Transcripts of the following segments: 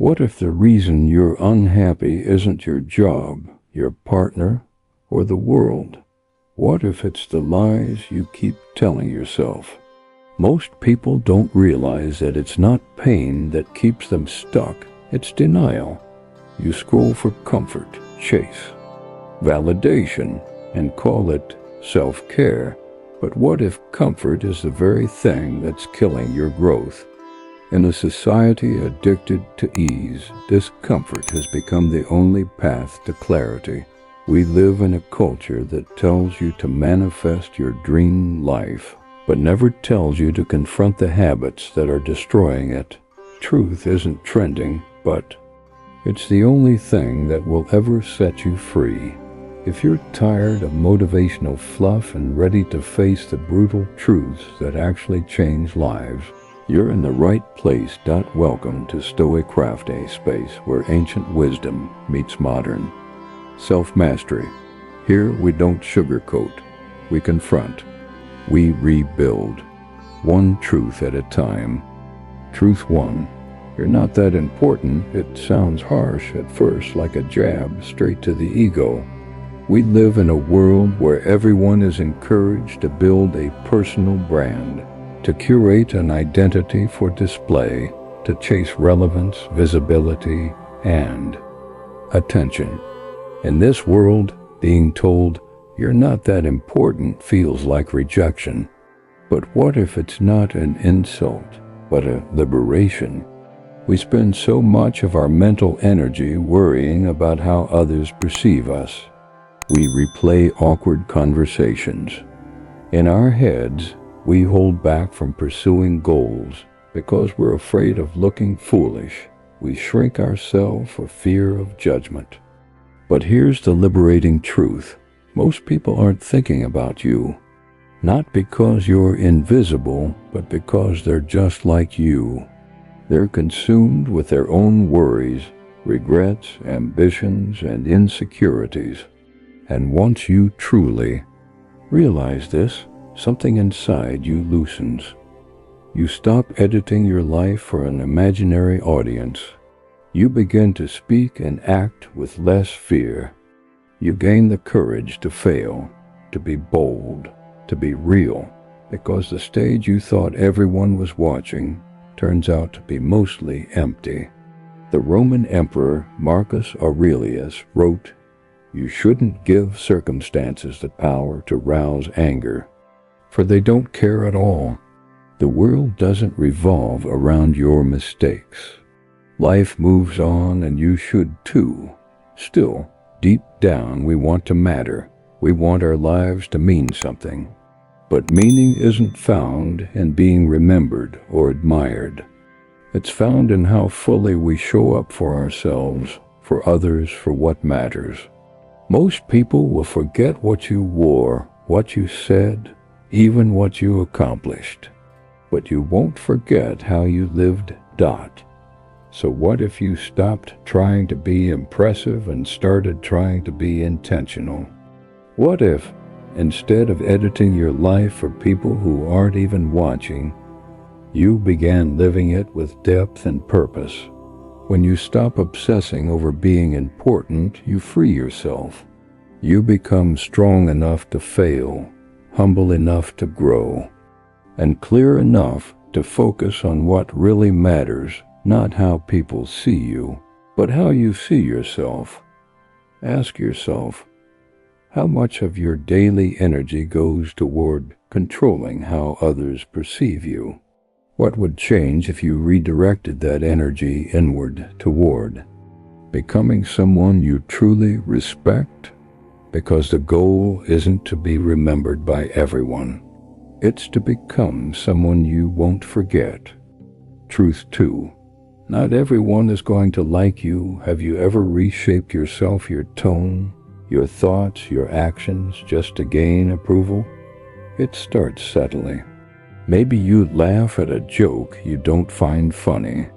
What if the reason you're unhappy isn't your job, your partner, or the world? What if it's the lies you keep telling yourself? Most people don't realize that it's not pain that keeps them stuck, it's denial. You scroll for comfort, chase validation, and call it self-care. But what if comfort is the very thing that's killing your growth? In a society addicted to ease, discomfort has become the only path to clarity. We live in a culture that tells you to manifest your dream life, but never tells you to confront the habits that are destroying it. Truth isn't trending, but it's the only thing that will ever set you free. If you're tired of motivational fluff and ready to face the brutal truths that actually change lives, you're in the right place. Welcome to StoicCraft, a space where ancient wisdom meets modern self-mastery. Here we don't sugarcoat, we confront, we rebuild, one truth at a time. Truth 1. You're not that important. It sounds harsh at first, like a jab straight to the ego. We live in a world where everyone is encouraged to build a personal brand, to curate an identity for display, to chase relevance, visibility, and attention. In this world, being told you're not that important feels like rejection. But what if it's not an insult, but a liberation? We spend so much of our mental energy worrying about how others perceive us. We replay awkward conversations. In our heads, we hold back from pursuing goals because we're afraid of looking foolish. We shrink ourselves for fear of judgment. But here's the liberating truth. Most people aren't thinking about you. Not because you're invisible, but because they're just like you. They're consumed with their own worries, regrets, ambitions, and insecurities. And once you truly realize this, something inside you loosens. You stop editing your life for an imaginary audience. You begin to speak and act with less fear. You gain the courage to fail, to be bold, to be real, because the stage you thought everyone was watching turns out to be mostly empty. The Roman Emperor Marcus Aurelius wrote, "You shouldn't give circumstances the power to rouse anger, for they don't care at all. The world doesn't revolve around your mistakes. Life moves on, and you should too. Still, deep down, we want to matter. We want our lives to mean something. But meaning isn't found in being remembered or admired. It's found in how fully we show up for ourselves, for others, for what matters. Most people will forget what you wore, what you said, even what you accomplished. But you won't forget how you lived. So what if you stopped trying to be impressive and started trying to be intentional? What if, instead of editing your life for people who aren't even watching, you began living it with depth and purpose? When you stop obsessing over being important, you free yourself. You become strong enough to fail, humble enough to grow, and clear enough to focus on what really matters, not how people see you, but how you see yourself. Ask yourself, how much of your daily energy goes toward controlling how others perceive you? What would change if you redirected that energy inward toward becoming someone you truly respect? Because the goal isn't to be remembered by everyone. It's to become someone you won't forget. Truth 2. Not everyone is going to like you. Have you ever reshaped yourself, your tone, your thoughts, your actions, just to gain approval? It starts subtly. Maybe you laugh at a joke you don't find funny.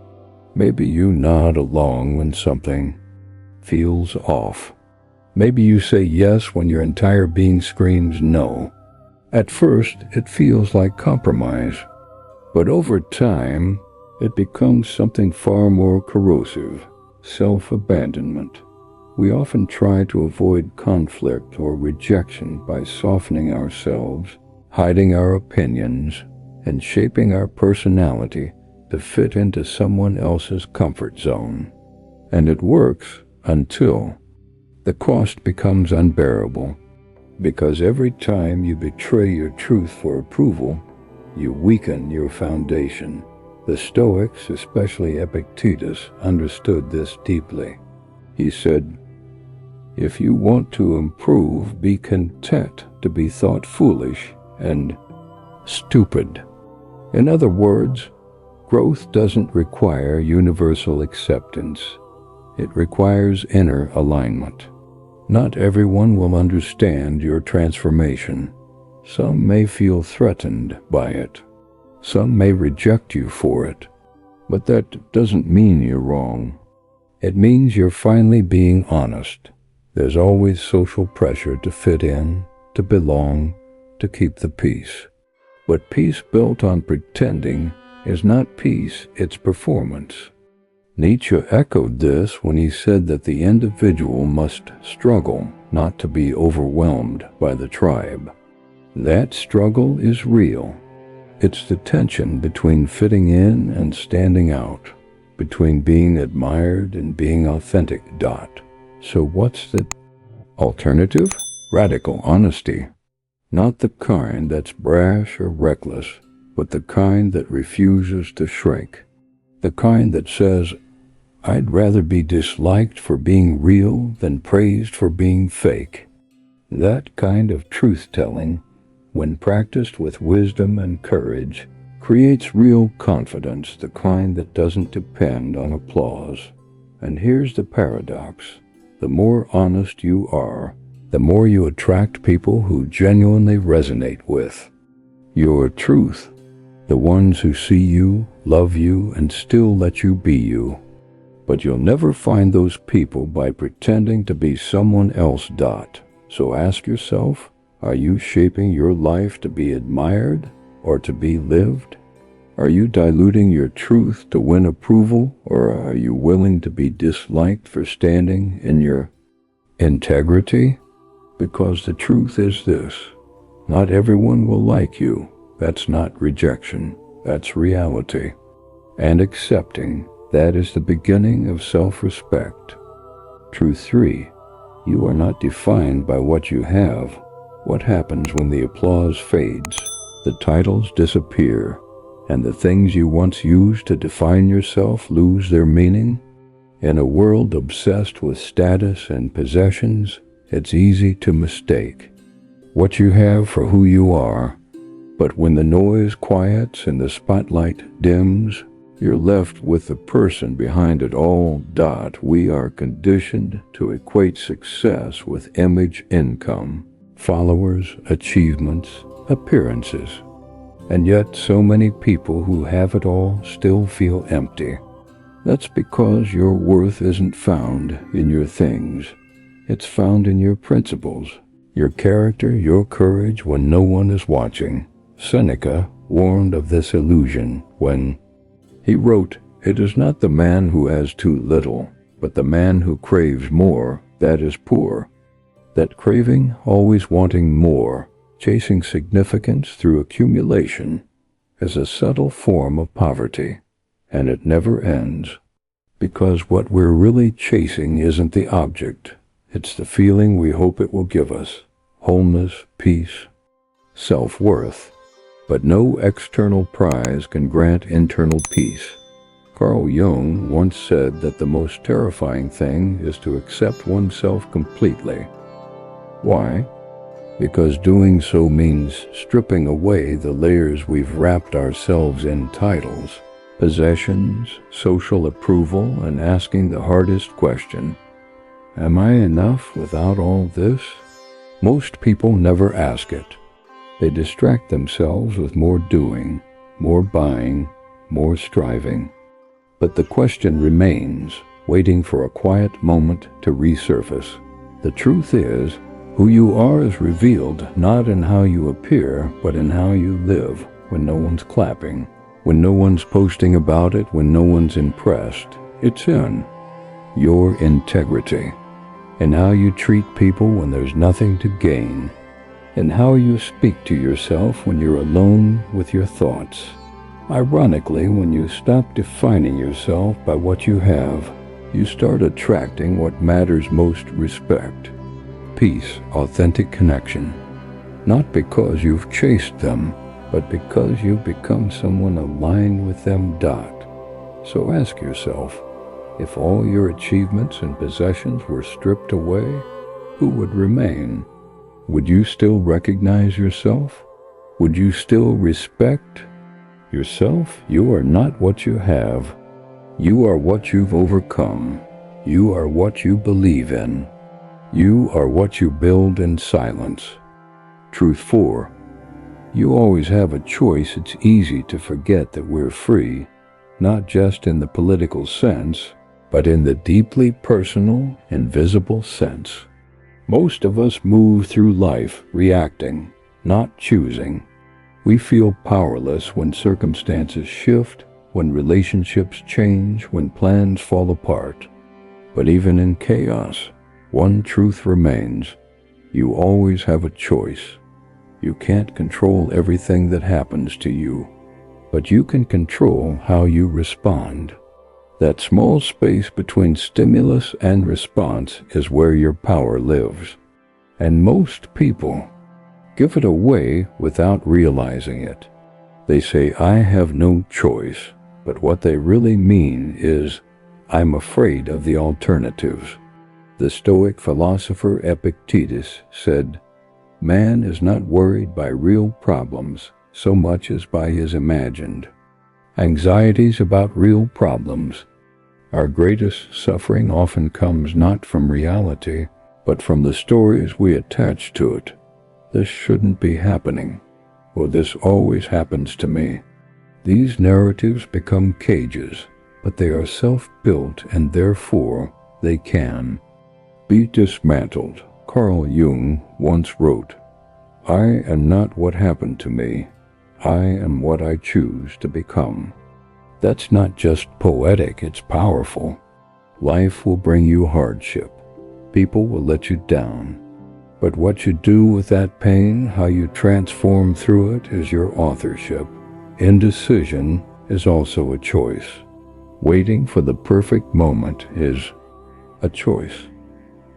Maybe you nod along when something feels off. Maybe you say yes when your entire being screams no. At first, it feels like compromise. But over time, it becomes something far more corrosive: self-abandonment. We often try to avoid conflict or rejection by softening ourselves, hiding our opinions, and shaping our personality to fit into someone else's comfort zone. And it works until the cost becomes unbearable, because every time you betray your truth for approval, you weaken your foundation. The Stoics, especially Epictetus, understood this deeply. He said, "If you want to improve, be content to be thought foolish and stupid." In other words, growth doesn't require universal acceptance. It requires inner alignment. Not everyone will understand your transformation. Some may feel threatened by it. Some may reject you for it. But that doesn't mean you're wrong. It means you're finally being honest. There's always social pressure to fit in, to belong, to keep the peace. But peace built on pretending is not peace, it's performance. Nietzsche echoed this when he said that the individual must struggle not to be overwhelmed by the tribe. That struggle is real. It's the tension between fitting in and standing out, between being admired and being authentic. So what's the alternative? Radical honesty. Not the kind that's brash or reckless, but the kind that refuses to shrink. The kind that says, "I'd rather be disliked for being real than praised for being fake." That kind of truth-telling, when practiced with wisdom and courage, creates real confidence, the kind that doesn't depend on applause. And here's the paradox. The more honest you are, the more you attract people who genuinely resonate with your truth. The ones who see you, love you, and still let you be you. But you'll never find those people by pretending to be someone else. So ask yourself, are you shaping your life to be admired or to be lived? Are you diluting your truth to win approval, or are you willing to be disliked for standing in your integrity? Because the truth is this: not everyone will like you. That's not rejection, that's reality. And accepting that is the beginning of self-respect. Truth 3. You are not defined by what you have. What happens when the applause fades, the titles disappear, and the things you once used to define yourself lose their meaning? In a world obsessed with status and possessions, it's easy to mistake what you have for who you are. But when the noise quiets and the spotlight dims, you're left with the person behind it all. We are conditioned to equate success with image, income, followers, achievements, appearances. And yet so many people who have it all still feel empty. That's because your worth isn't found in your things. It's found in your principles, your character, your courage when no one is watching. Seneca warned of this illusion when he wrote, "It is not the man who has too little, but the man who craves more, that is poor." That craving, always wanting more, chasing significance through accumulation, is a subtle form of poverty, and it never ends. Because what we're really chasing isn't the object, it's the feeling we hope it will give us: wholeness, peace, self-worth. But no external prize can grant internal peace. Carl Jung once said that the most terrifying thing is to accept oneself completely. Why? Because doing so means stripping away the layers we've wrapped ourselves in: titles, possessions, social approval, and asking the hardest question: am I enough without all this? Most people never ask it. They distract themselves with more doing, more buying, more striving. But the question remains, waiting for a quiet moment to resurface. The truth is, who you are is revealed not in how you appear, but in how you live when no one's clapping. when no one's posting about it, when no one's impressed. It's in your integrity, and how you treat people when there's nothing to gain, and how you speak to yourself when you're alone with your thoughts. Ironically, when you stop defining yourself by what you have, you start attracting what matters most: respect, peace, authentic connection. Not because you've chased them, but because you've become someone aligned with them. So ask yourself, if all your achievements and possessions were stripped away, who would remain? Would you still recognize yourself? Would you still respect yourself? You are not what you have. You are what you've overcome. You are what you believe in. You are what you build in silence. Truth 4. You always have a choice. It's easy to forget that we're free, not just in the political sense, but in the deeply personal, invisible sense. Most of us move through life reacting, not choosing. We feel powerless when circumstances shift, when relationships change, when plans fall apart. But even in chaos, one truth remains: you always have a choice. You can't control everything that happens to you, but you can control how you respond. That small space between stimulus and response is where your power lives. And most people give it away without realizing it. They say, "I have no choice," but what they really mean is, "I'm afraid of the alternatives." The Stoic philosopher Epictetus said, "Man is not worried by real problems so much as by his imagined anxieties about real problems." Our greatest suffering often comes not from reality, but from the stories we attach to it. This shouldn't be happening, or this always happens to me. These narratives become cages, but they are self-built, and therefore they can be dismantled. Carl Jung once wrote, "I am not what happened to me. I am what I choose to become." That's not just poetic, it's powerful. Life will bring you hardship. People will let you down. But what you do with that pain, how you transform through it, is your authorship. Indecision is also a choice. Waiting for the perfect moment is a choice.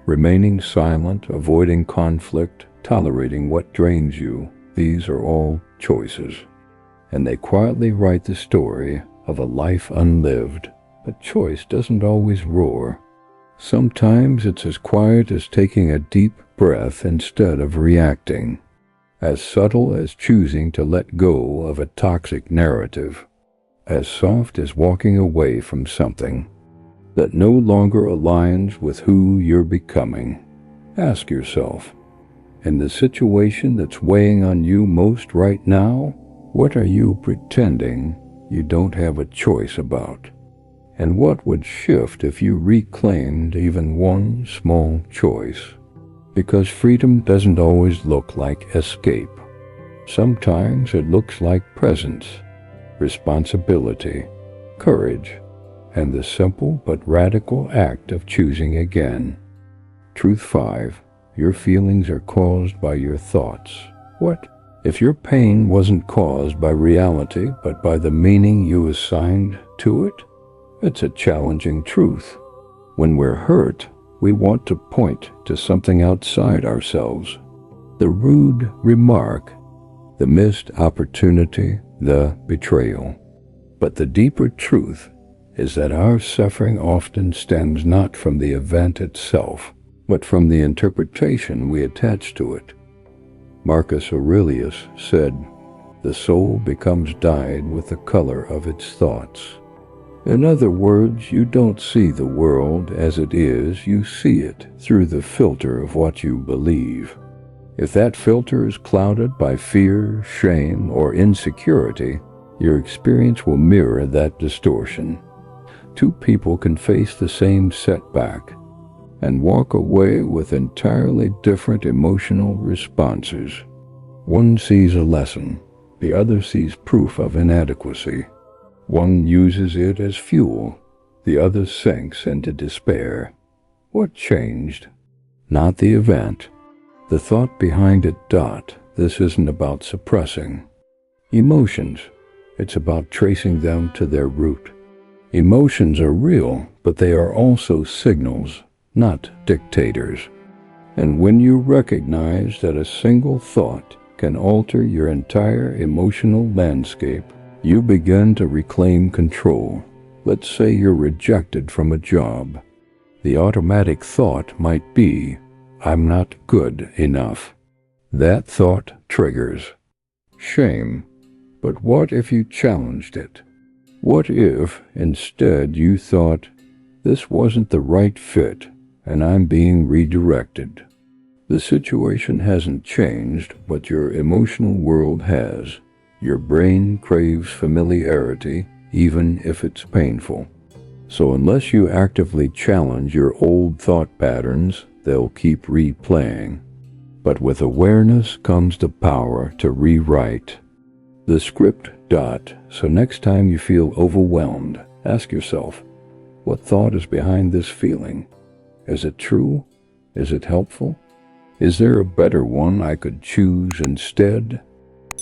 Remaining silent, avoiding conflict, tolerating what drains you, these are all choices. And they quietly write the story of a life unlived. But choice doesn't always roar. Sometimes it's as quiet as taking a deep breath instead of reacting, as subtle as choosing to let go of a toxic narrative, as soft as walking away from something that no longer aligns with who you're becoming. Ask yourself, in the situation that's weighing on you most right now, what are you pretending you don't have a choice about? And what would shift if you reclaimed even one small choice? Because freedom doesn't always look like escape. Sometimes it looks like presence, responsibility, courage, and the simple but radical act of choosing again. Truth 5. Your feelings are caused by your thoughts. What if your pain wasn't caused by reality, but by the meaning you assigned to it? It's a challenging truth. When we're hurt, we want to point to something outside ourselves. The rude remark, the missed opportunity, the betrayal. But the deeper truth is that our suffering often stems not from the event itself, but from the interpretation we attach to it. Marcus Aurelius said, "The soul becomes dyed with the color of its thoughts." In other words, you don't see the world as it is, you see it through the filter of what you believe. If that filter is clouded by fear, shame, or insecurity, your experience will mirror that distortion. Two people can face the same setback and walk away with entirely different emotional responses. One sees a lesson, the other sees proof of inadequacy. One uses it as fuel, the other sinks into despair. What changed? Not the event. The thought behind it. This isn't about suppressing emotions. It's about tracing them to their root. Emotions are real, but they are also signals, not dictators. And when you recognize that a single thought can alter your entire emotional landscape, you begin to reclaim control. Let's say you're rejected from a job. The automatic thought might be, I'm not good enough. That thought triggers shame. But what if you challenged it? What if, instead, you thought, this wasn't the right fit, and I'm being redirected? The situation hasn't changed, but your emotional world has. Your brain craves familiarity, even if it's painful. So unless you actively challenge your old thought patterns, they'll keep replaying. But with awareness comes the power to rewrite the script. So next time you feel overwhelmed, ask yourself, what thought is behind this feeling? Is it true? Is it helpful? Is there a better one I could choose instead?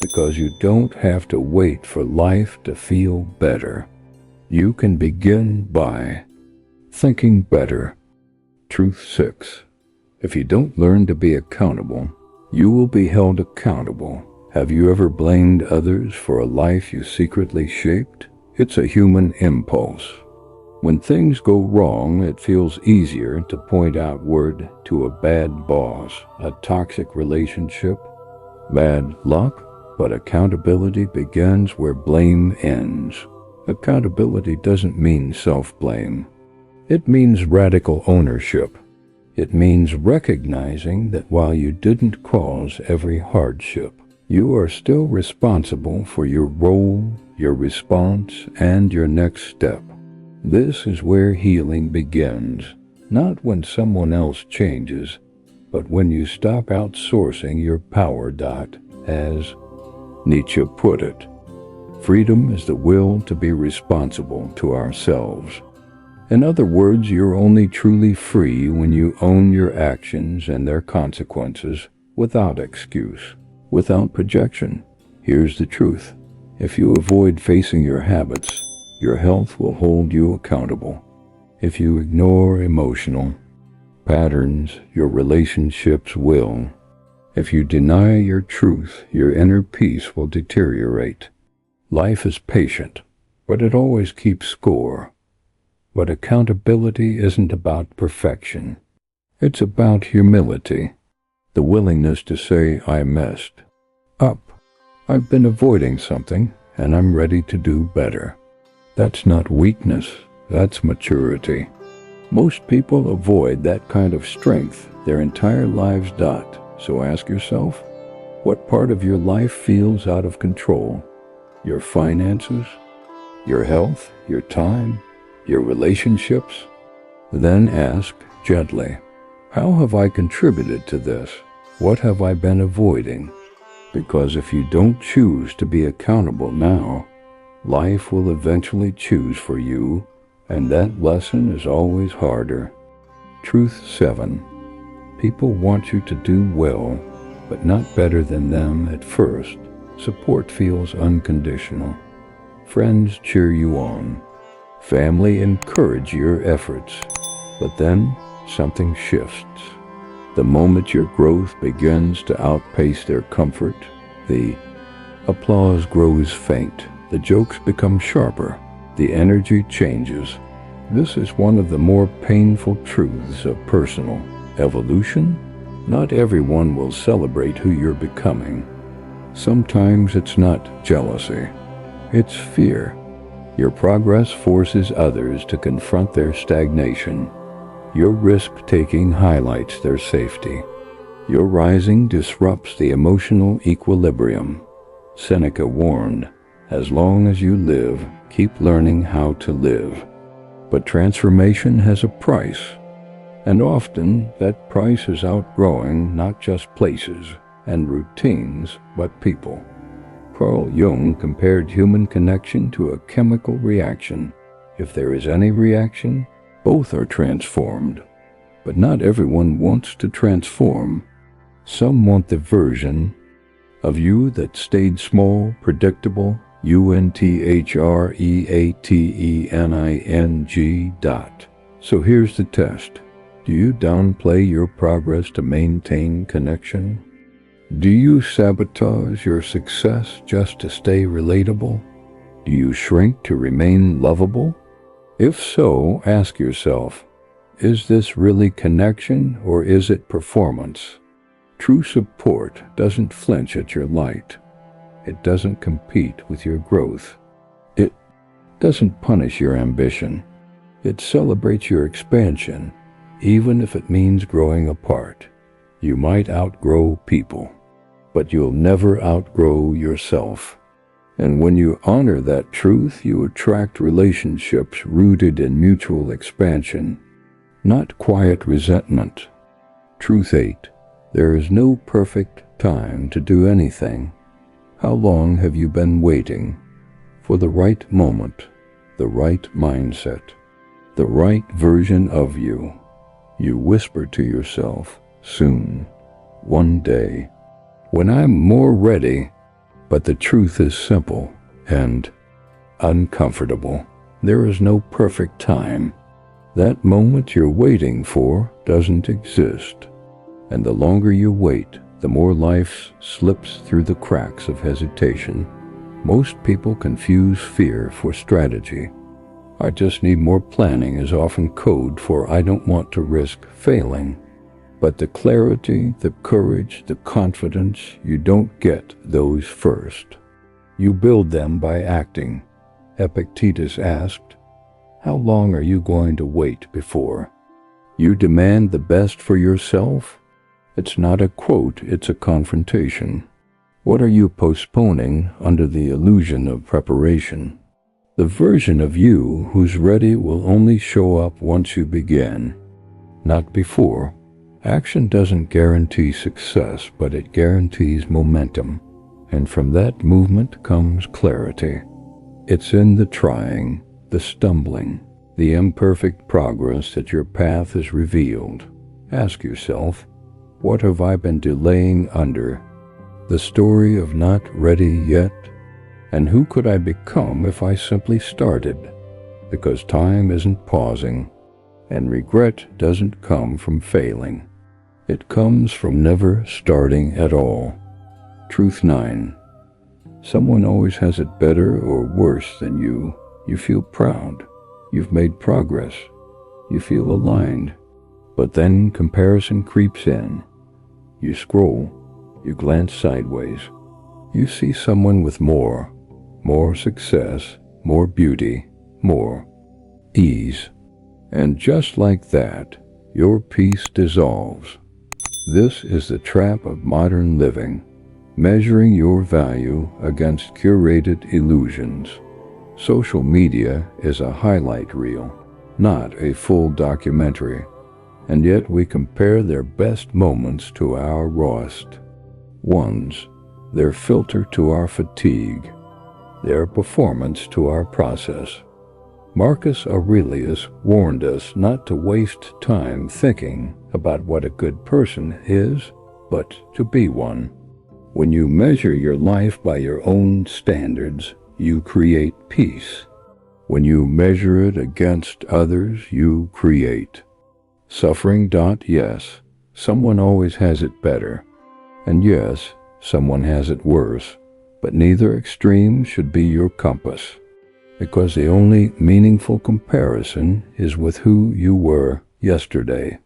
Because you don't have to wait for life to feel better. You can begin by thinking better. Truth 6. If you don't learn to be accountable, you will be held accountable. Have you ever blamed others for a life you secretly shaped? It's a human impulse. When things go wrong, it feels easier to point outward to a bad boss, a toxic relationship, bad luck, but accountability begins where blame ends. Accountability doesn't mean self-blame. It means radical ownership. It means recognizing that while you didn't cause every hardship, you are still responsible for your role, your response, and your next step. This is where healing begins, not when someone else changes, but when you stop outsourcing your power. As Nietzsche put it, freedom is the will to be responsible to ourselves. In other words, you're only truly free when you own your actions and their consequences without excuse, without projection. Here's the truth. If you avoid facing your habits, your health will hold you accountable. If you ignore emotional patterns, your relationships will. If you deny your truth, your inner peace will deteriorate. Life is patient, but it always keeps score. But accountability isn't about perfection. It's about humility. The willingness to say, I messed up. I've been avoiding something, and I'm ready to do better. That's not weakness, that's maturity. Most people avoid that kind of strength their entire lives. So ask yourself, what part of your life feels out of control? Your finances? Your health? Your time? Your relationships? Then ask gently, how have I contributed to this? What have I been avoiding? Because if you don't choose to be accountable now, life will eventually choose for you, and that lesson is always harder. Truth 7. People want you to do well, but not better than them at first. Support feels unconditional. Friends cheer you on. Family encourage your efforts. But then something shifts. The moment your growth begins to outpace their comfort, the applause grows faint. The jokes become sharper. The energy changes. This is one of the more painful truths of personal evolution. Not everyone will celebrate who you're becoming. Sometimes it's not jealousy. It's fear. Your progress forces others to confront their stagnation. Your risk-taking highlights their safety. Your rising disrupts the emotional equilibrium. Seneca warned, as long as you live, keep learning how to live. But transformation has a price, and often that price is outgrowing not just places and routines, but people. Carl Jung compared human connection to a chemical reaction. If there is any reaction, both are transformed. But not everyone wants to transform. Some want the version of you that stayed small, predictable, unthreatening. So here's the test. Do you downplay your progress to maintain connection? Do you sabotage your success just to stay relatable? Do you shrink to remain lovable? If so, ask yourself, is this really connection or is it performance? True support doesn't flinch at your light. It doesn't compete with your growth. It doesn't punish your ambition. It celebrates your expansion, even if it means growing apart. You might outgrow people, but you'll never outgrow yourself. And when you honor that truth, you attract relationships rooted in mutual expansion, not quiet resentment. Truth 8. There is no perfect time to do anything. How long have you been waiting for the right moment, the right mindset, the right version of you? You whisper to yourself, soon, one day, when I'm more ready. But the truth is simple and uncomfortable. There is no perfect time. That moment you're waiting for doesn't exist. And the longer you wait, the more life slips through the cracks of hesitation. Most people confuse fear for strategy. I just need more planning is often code for I don't want to risk failing. But the clarity, the courage, the confidence, you don't get those first. You build them by acting. Epictetus asked, how long are you going to wait before you demand the best for yourself? It's not a quote, it's a confrontation. What are you postponing under the illusion of preparation? The version of you who's ready will only show up once you begin, not before. Action doesn't guarantee success, but it guarantees momentum. And from that movement comes clarity. It's in the trying, the stumbling, the imperfect progress that your path is revealed. Ask yourself, what have I been delaying under? The story of not ready yet? And who could I become if I simply started? Because time isn't pausing, and regret doesn't come from failing. It comes from never starting at all. Truth 9. Someone always has it better or worse than you. You feel proud. You've made progress. You feel aligned. But then comparison creeps in. You scroll. You glance sideways. You see someone with more success, more beauty, more ease. And just like that, your peace dissolves. This is the trap of modern living, measuring your value against curated illusions. Social media is a highlight reel, not a full documentary, and yet we compare their best moments to our rawest ones, their filter to our fatigue, their performance to our process. Marcus Aurelius warned us not to waste time thinking about what a good person is, but to be one. When you measure your life by your own standards, you create peace. When you measure it against others, you create suffering. Yes, someone always has it better. And yes, someone has it worse. But neither extreme should be your compass. Because the only meaningful comparison is with who you were yesterday.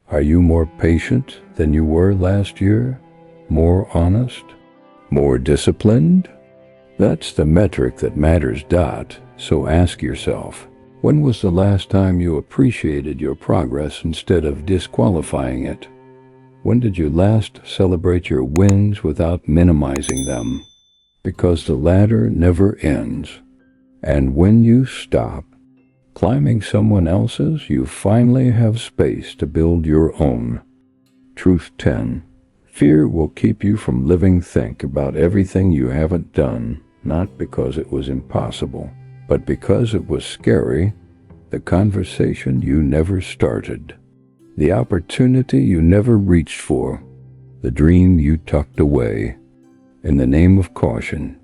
Are you more patient than you were last year? More honest? More disciplined? That's the metric that matters. So ask yourself, when was the last time you appreciated your progress instead of disqualifying it? When did you last celebrate your wins without minimizing them? Because the ladder never ends. And when you stop climbing someone else's, you finally have space to build your own. Truth 10. Fear will keep you from living. Think about everything you haven't done, not because it was impossible, but because it was scary. The conversation you never started, the opportunity you never reached for, the dream you tucked away. In the name of caution,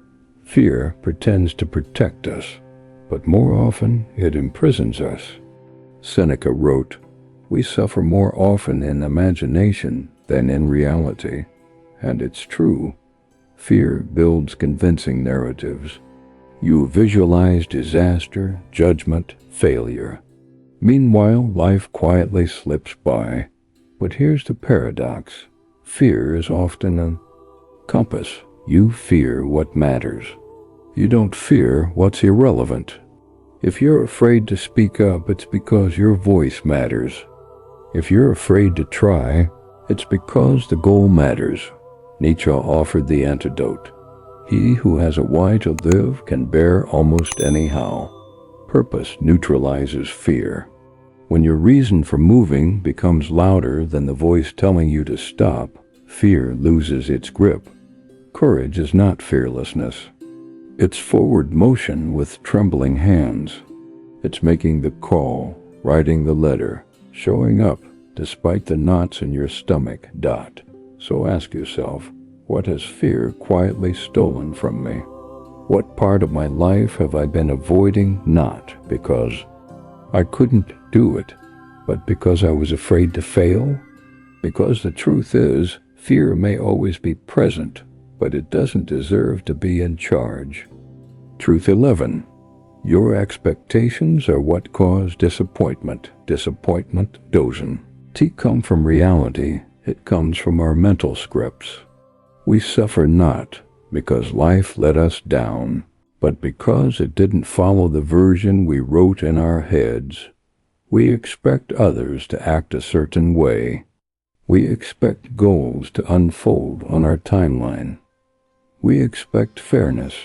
fear pretends to protect us, but more often it imprisons us. Seneca wrote, "We suffer more often in imagination than in reality," and it's true. Fear builds convincing narratives. You visualize disaster, judgment, failure. Meanwhile, life quietly slips by. But here's the paradox. Fear is often a compass. You fear what matters. You don't fear what's irrelevant. If you're afraid to speak up, it's because your voice matters. If you're afraid to try, it's because the goal matters. Nietzsche offered the antidote. He who has a why to live can bear almost anyhow. Purpose neutralizes fear. When your reason for moving becomes louder than the voice telling you to stop, fear loses its grip. Courage is not fearlessness. It's forward motion with trembling hands. It's making the call, writing the letter, showing up despite the knots in your stomach. So ask yourself, what has fear quietly stolen from me? What part of my life have I been avoiding, not because I couldn't do it, but because I was afraid to fail? Because the truth is, fear may always be present, but it doesn't deserve to be in charge. Truth 11. Your expectations are what cause disappointment. Disappointment doesn't come from reality, it comes from our mental scripts. We suffer not because life let us down, but because it didn't follow the version we wrote in our heads. We expect others to act a certain way. We expect goals to unfold on our timeline. We expect fairness,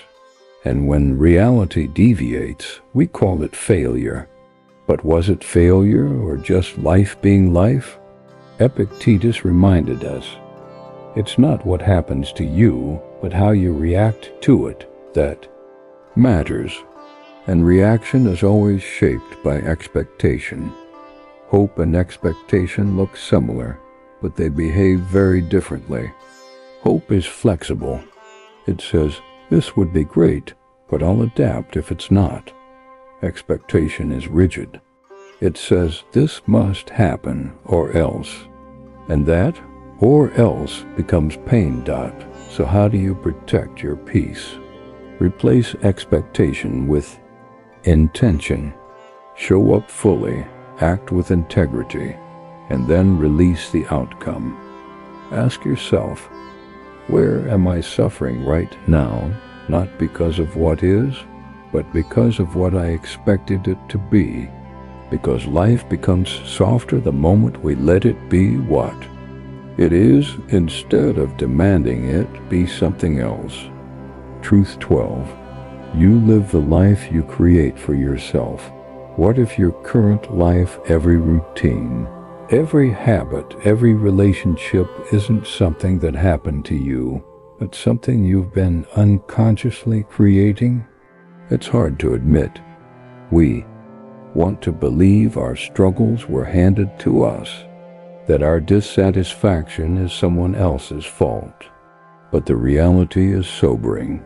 and when reality deviates, we call it failure. But was it failure or just life being life? Epictetus reminded us, it's not what happens to you, but how you react to it that matters. And reaction is always shaped by expectation. Hope and expectation look similar, but they behave very differently. Hope is flexible. It says, this would be great, but I'll adapt if it's not. Expectation is rigid. It says, this must happen or else. And that or else becomes pain. So how do you protect your peace? Replace expectation with intention. Show up fully, act with integrity, and then release the outcome. Ask yourself, where am I suffering right now? Not because of what is, but because of what I expected it to be. Because life becomes softer the moment we let it be what it is, instead of demanding it be something else. Truth 12. You live the life you create for yourself. What if your current life, every routine, every habit, every relationship isn't something that happened to you, but something you've been unconsciously creating? It's hard to admit. We want to believe our struggles were handed to us, that our dissatisfaction is someone else's fault. But the reality is sobering.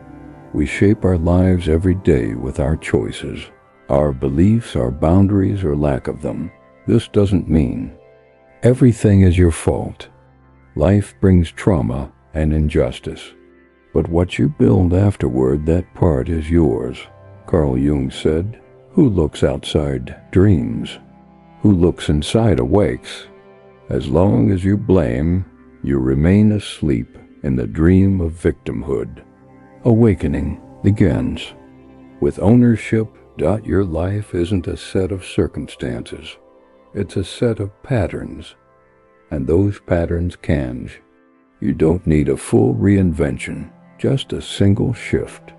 We shape our lives every day with our choices, our beliefs, our boundaries, or lack of them. This doesn't mean everything is your fault. Life brings trauma and injustice. But what you build afterward, that part is yours. Carl Jung said, who looks outside dreams? Who looks inside awakes? As long as you blame, you remain asleep in the dream of victimhood. Awakening begins with ownership. Your life isn't a set of circumstances. It's a set of patterns, and those patterns can. You don't need a full reinvention, just a single shift.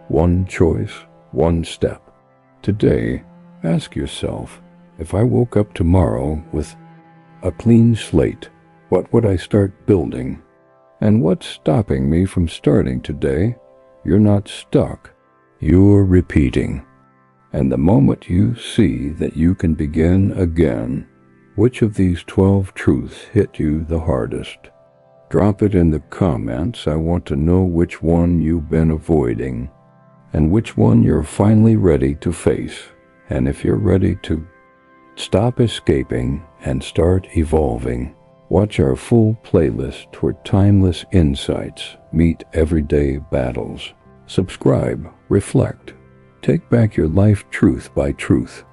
One choice, one step. Today, ask yourself, if I woke up tomorrow with a clean slate, what would I start building? And what's stopping me from starting today? You're not stuck. You're repeating. And the moment you see that you can begin again, which of these 12 truths hit you the hardest? Drop it in the comments. I want to know which one you've been avoiding and which one you're finally ready to face. And if you're ready to stop escaping and start evolving, watch our full playlist where timeless insights meet everyday battles. Subscribe, reflect, take back your life truth by truth.